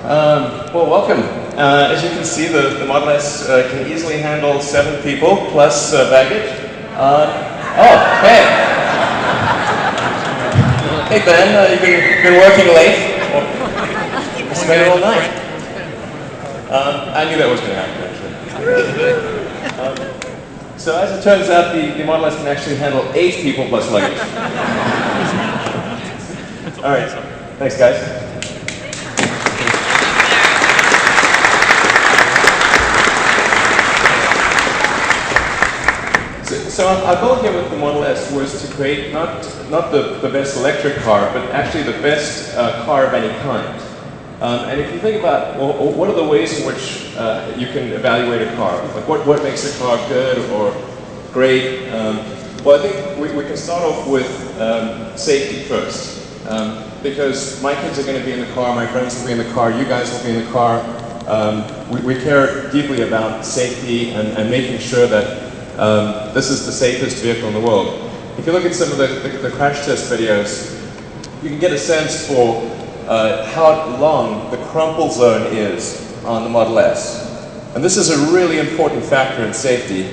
Well, welcome. As you can see, the Model S can easily handle 7 people plus baggage. Hey. Hey, Ben, you've been working late? Or spent it all night? I knew that was going to happen, actually. So as it turns out, the Model S can actually handle 8 people plus luggage. All right. Thanks, guys. So our goal here with the Model S was to create not the best electric car, but actually the best car of any kind. And if you think about, well, what are the ways in which you can evaluate a car? Like what makes a car good or great? Well, I think we can start off with safety first. Because my kids are going to be in the car, my friends will be in the car, you guys will be in the car. We care deeply about safety and making sure that this is the safest vehicle in the world. If you look at some of the crash test videos, you can get a sense for how long the crumple zone is on the Model S. And this is a really important factor in safety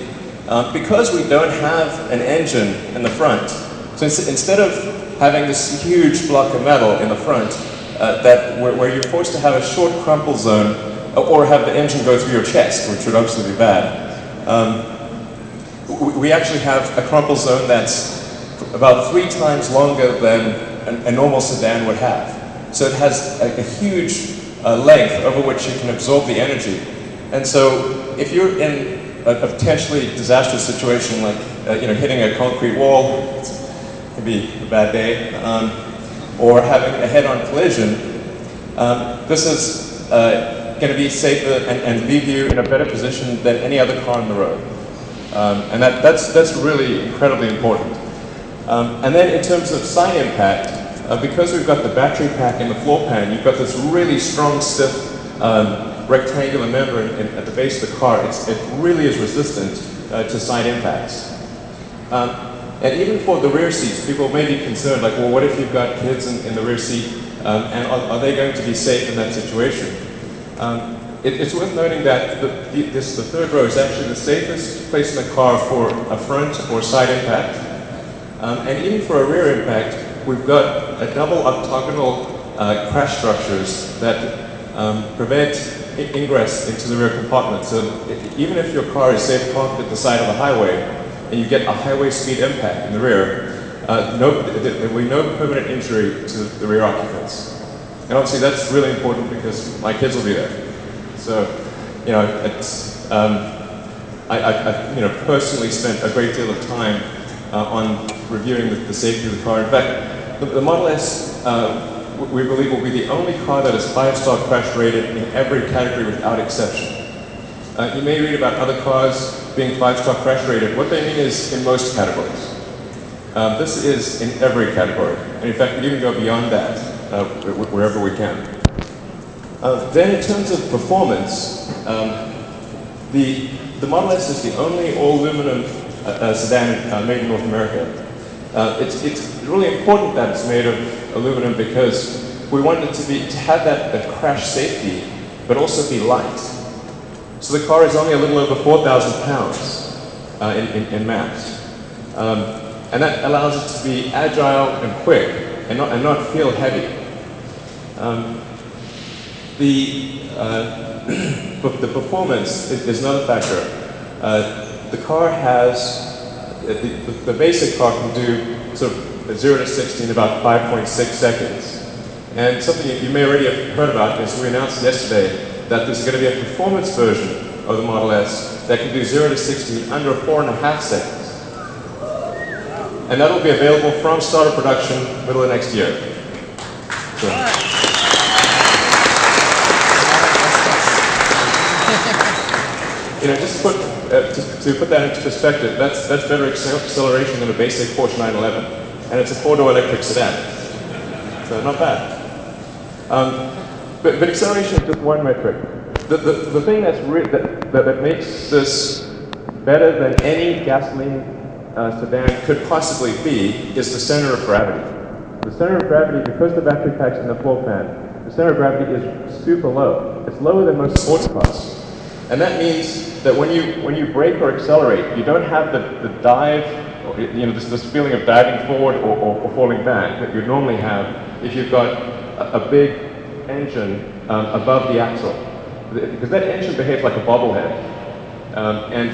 because we don't have an engine in the front. So instead of having this huge block of metal in the front where you're forced to have a short crumple zone or have the engine go through your chest, which would obviously be bad. We actually have a crumple zone that's about 3 times longer than a normal sedan would have. So it has a huge length over which you can absorb the energy. And so if you're in a potentially disastrous situation like hitting a concrete wall, it could be a bad day, or having a head-on collision, this is going to be safer and leave you in a better position than any other car on the road. And that's really incredibly important. And then in terms of side impact, because we've got the battery pack in the floor pan, you've got this really strong, stiff, rectangular member at the base of the car. It really is resistant to side impacts. And even for the rear seats, people may be concerned, like, well, what if you've got kids in the rear seat, and are they going to be safe in that situation? It's worth noting that the third row is actually the safest place in the car for a front or side impact. And even for a rear impact, we've got a double octagonal crash structures that prevent ingress into the rear compartment. So even if your car is safe parked at the side of the highway and you get a highway speed impact in the rear, there will be no permanent injury to the rear occupants. And obviously that's really important because my kids will be there. So, it's, I personally spent a great deal of time on reviewing the safety of the car. In fact, the Model S, we believe, will be the only car that is 5-star crash rated in every category without exception. You may read about other cars being 5-star crash rated. What they mean is in most categories. This is in every category. And in fact, we even go beyond that wherever we can. Then in terms of performance, the Model S is the only all-aluminum sedan made in North America. It's really important that it's made of aluminum because we want it to have that crash safety, but also be light. So the car is only a little over 4,000 pounds in mass. And that allows it to be agile and quick and not feel heavy. The performance is another factor. The car has, the basic car can do sort of 0 to 60 in about 5.6 seconds. And something you may already have heard about is we announced yesterday that there's going to be a performance version of the Model S that can do 0 to 60 in under 4.5 seconds. And that'll be available from start of production middle of next year. So. Just to put that into perspective, that's better acceleration than a basic Porsche 911, and it's a 4-door electric sedan, so not bad. But acceleration is just one metric. The thing that makes this better than any gasoline sedan could possibly be is the center of gravity. The center of gravity, because the battery pack's in the floor pan, the center of gravity is super low. It's lower than most sports cars. And that means that when you brake or accelerate, you don't have the dive, or, this feeling of diving forward or falling back that you'd normally have if you've got a big engine above the axle. Because that engine behaves like a bobblehead. And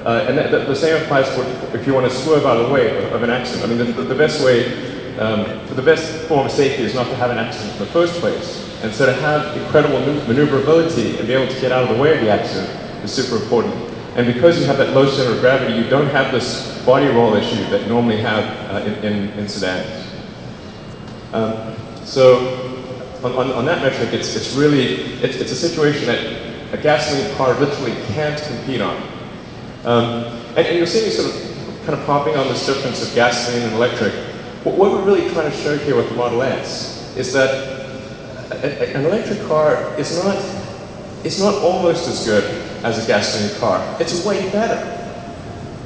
the same applies for if you want to swerve out of the way of an accident. I mean, the best way, the best form of safety is not to have an accident in the first place. And so to have incredible maneuverability and be able to get out of the way of the accident is super important. And because you have that low center of gravity, you don't have this body roll issue that you normally have in sedans. So on that metric, it's a situation that a gasoline car literally can't compete on. And you'll see me sort of kind of popping on this difference of gasoline and electric. What we're really trying to show here with the Model S is that an electric car is not almost as good as a gasoline car. It's way better.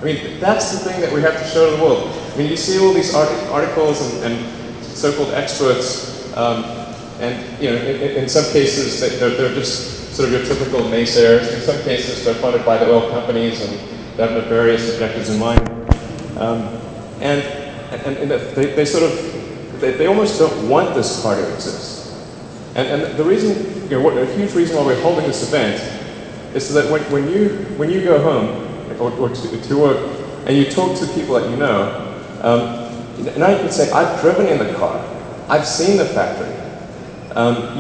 I mean, that's the thing that we have to show to the world. I mean, you see all these articles and so-called experts, and in some cases they're just sort of your typical naysayers. In some cases they're funded by the oil companies and they have nefarious objectives in mind. And they almost don't want this car to exist. And the reason, a huge reason why we're holding this event is so that when you go home or to work and you talk to people that you know, now you can say, I've driven in the car, I've seen the factory.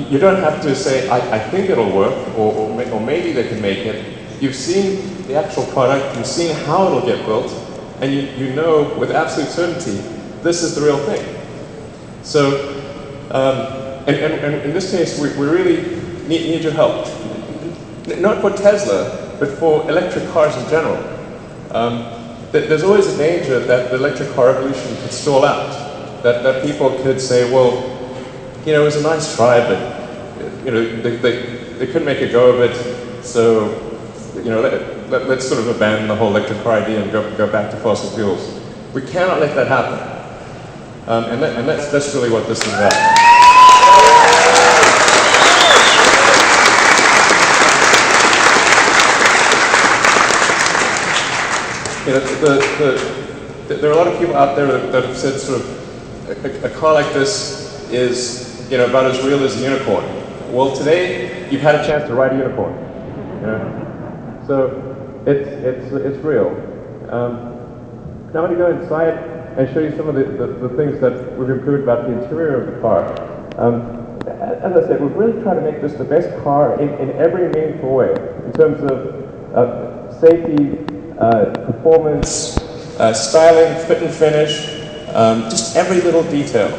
You don't have to say, I think it'll work, or maybe they can make it. You've seen the actual product, you've seen how it'll get built, and you know with absolute certainty, this is the real thing. So, and in this case, we really need your help. Not for Tesla, but for electric cars in general. There's always a danger that the electric car revolution could stall out. That people could say, well, it was a nice try, but they couldn't make a go of it. So, let's sort of abandon the whole electric car idea and go back to fossil fuels. We cannot let that happen. And that's really what this is about. There are a lot of people out there that have said sort of a car like this is about as real as a unicorn. Well, today you've had a chance to ride a unicorn. So it's real. Now I'm going to go inside and show you some of the things that we've improved about the interior of the car. As I said, we've really tried to make this the best car in every meaningful way, in terms of safety, performance, styling, fit and finish, just every little detail.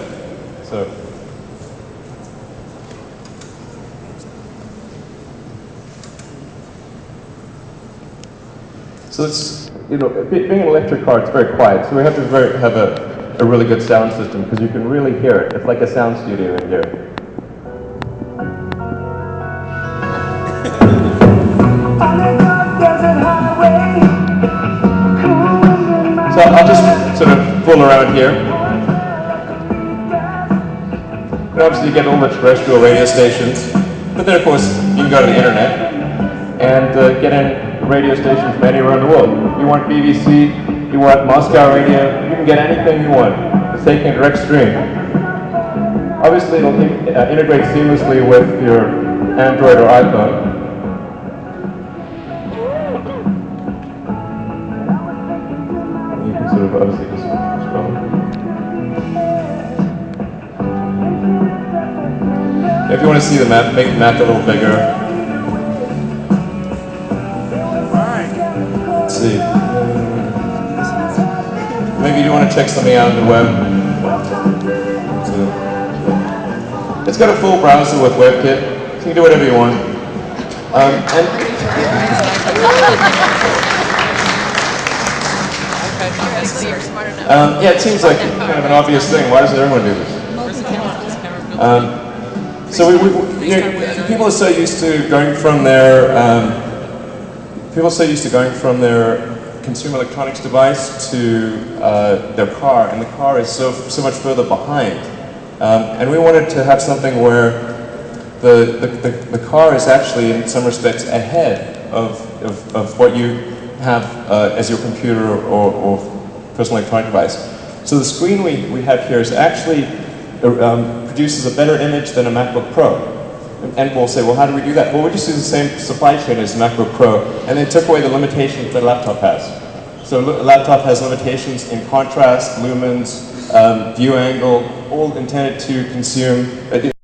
So it's, being an electric car, it's very quiet. So we have to have a really good sound system because you can really hear it. It's like a sound studio in here. So I'll just sort of fool around here. And obviously you get all the terrestrial radio stations, but then of course you can go to the internet and get in radio stations from anywhere in the world. You want BBC, you want Moscow radio, you can get anything you want. It's taking a direct stream. Obviously it'll integrate seamlessly with your Android or iPhone. You can sort of obviously just scroll. If you want to see the map, make the map a little bigger. See. Maybe you want to check something out on the web. So, it's got a full browser with WebKit, so you can do whatever you want. Yeah, it seems like kind of an obvious thing. Why doesn't everyone do this? So people are so used to going from their consumer electronics device to their car, and the car is so much further behind. And we wanted to have something where the car is actually, in some respects, ahead of what you have as your computer or personal electronic device. So the screen we have here is actually produces a better image than a MacBook Pro. And we'll say, well, how do we do that? Well, we just use the same supply chain as MacBook Pro, and they took away the limitations that a laptop has. So a laptop has limitations in contrast, lumens, view angle, all intended to consume